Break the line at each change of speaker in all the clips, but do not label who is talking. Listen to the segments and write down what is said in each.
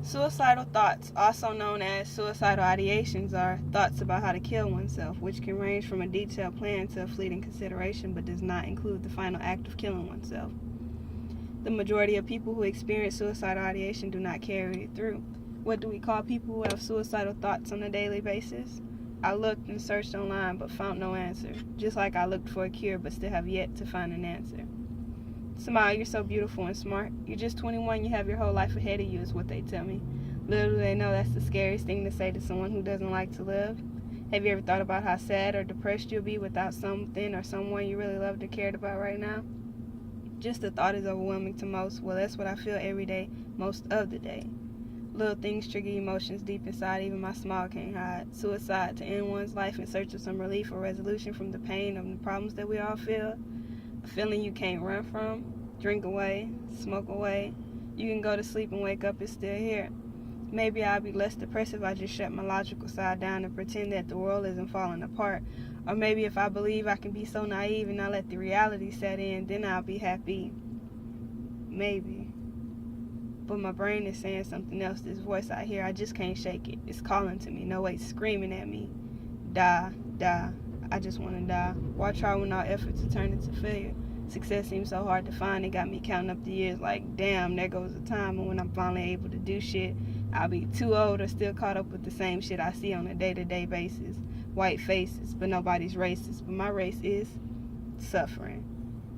Suicidal thoughts, also known as suicidal ideations, are thoughts about how to kill oneself, which can range from a detailed plan to a fleeting consideration but does not include the final act of killing oneself. The majority of people who experience suicidal ideation do not carry it through. What do we call people who have suicidal thoughts on a daily basis? I looked and searched online but found no answer, just like I looked for a cure but still have yet to find an answer. Smile, you're so beautiful and smart. You're just 21, you have your whole life ahead of you, is what they tell me. Little do they know that's the scariest thing to say to someone who doesn't like to live. Have you ever thought about how sad or depressed you'll be without something or someone you really loved or cared about right now? Just the thought is overwhelming to most. Well, that's what I feel every day, most of the day. Little things trigger emotions deep inside, even my smile can't hide. Suicide, to end one's life in search of some relief or resolution from the pain of the problems that we all feel. A feeling you can't run from, drink away, smoke away. You can go to sleep and wake up, it's still here. Maybe I'll be less depressed if I just shut my logical side down and pretend that the world isn't falling apart. Or maybe if I believe I can be so naive and not let the reality set in, then I'll be happy. Maybe. But my brain is saying something else. This voice I hear, I just can't shake it. It's calling to me. No, wait, screaming at me. Die, die. I just want to die. Why try when all efforts to turn into failure? Success seems so hard to find. It got me counting up the years like, damn, there goes the time. And when I'm finally able to do shit, I'll be too old or still caught up with the same shit I see on a day-to-day basis. White faces, but nobody's racist. But my race is suffering.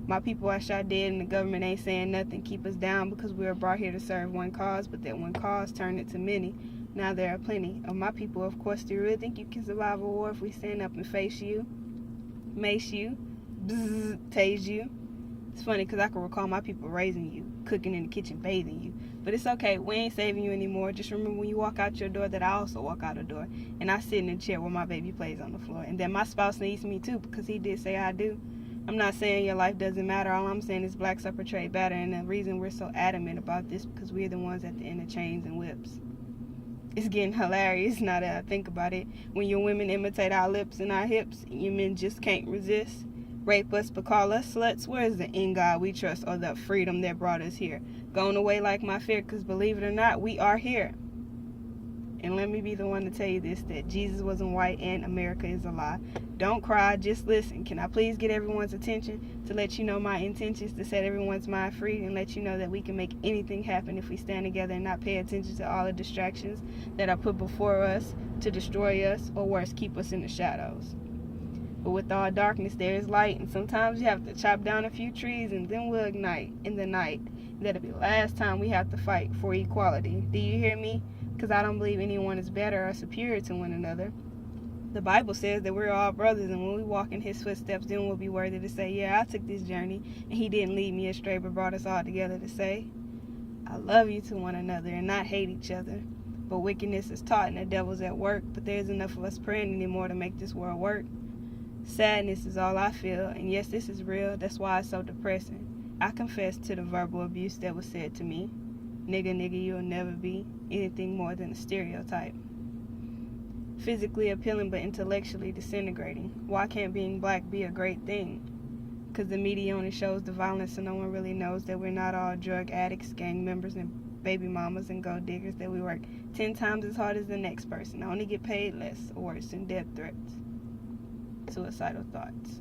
My people are shot dead and the government ain't saying nothing. Keep us down because we were brought here to serve one cause, but that one cause turned into many. Now there are plenty of my people. Of course, do you really think you can survive a war if we stand up and face you, mace you, bzzz, tase you? It's funny because I can recall my people raising you, cooking in the kitchen, bathing you. But it's okay, we ain't saving you anymore. Just remember when you walk out your door that I also walk out the door. And I sit in the chair where my baby plays on the floor. And that my spouse needs me too because he did say I do. I'm not saying your life doesn't matter. All I'm saying is blacks are portrayed better. And the reason we're so adamant about this because we're the ones at the end of chains and whips. It's getting hilarious now that I think about it. When your women imitate our lips and our hips, and your men just can't resist. Rape us but call us sluts. Where is the in God we trust or the freedom that brought us here? Going away like my fear, because believe it or not, we are here. And let me be the one to tell you this, that Jesus wasn't white and America is a lie. Don't cry, just listen. Can I please get everyone's attention to let you know my intentions to set everyone's mind free and let you know that we can make anything happen if we stand together and not pay attention to all the distractions that are put before us to destroy us or worse, keep us in the shadows. But with all darkness there is light, and sometimes you have to chop down a few trees and then we'll ignite in the night. That'll be the last time we have to fight for equality. Do you hear me? Because I don't believe anyone is better or superior to one another. The Bible says that we're all brothers, and when we walk in his footsteps, then we'll be worthy to say, yeah, I took this journey, and he didn't lead me astray, but brought us all together to say, I love you to one another and not hate each other. But wickedness is taught and the devil's at work, but there's enough of us praying anymore to make this world work. Sadness is all I feel, and yes, this is real, that's why it's so depressing. I confess to the verbal abuse that was said to me. Nigga, you'll never be anything more than a stereotype. Physically appealing but intellectually disintegrating. Why can't being black be a great thing? Because the media only shows the violence and no one really knows that we're not all drug addicts, gang members, and baby mamas and gold diggers, that we work 10 times as hard as the next person, only get paid less or worse, in death threats. Suicidal thoughts.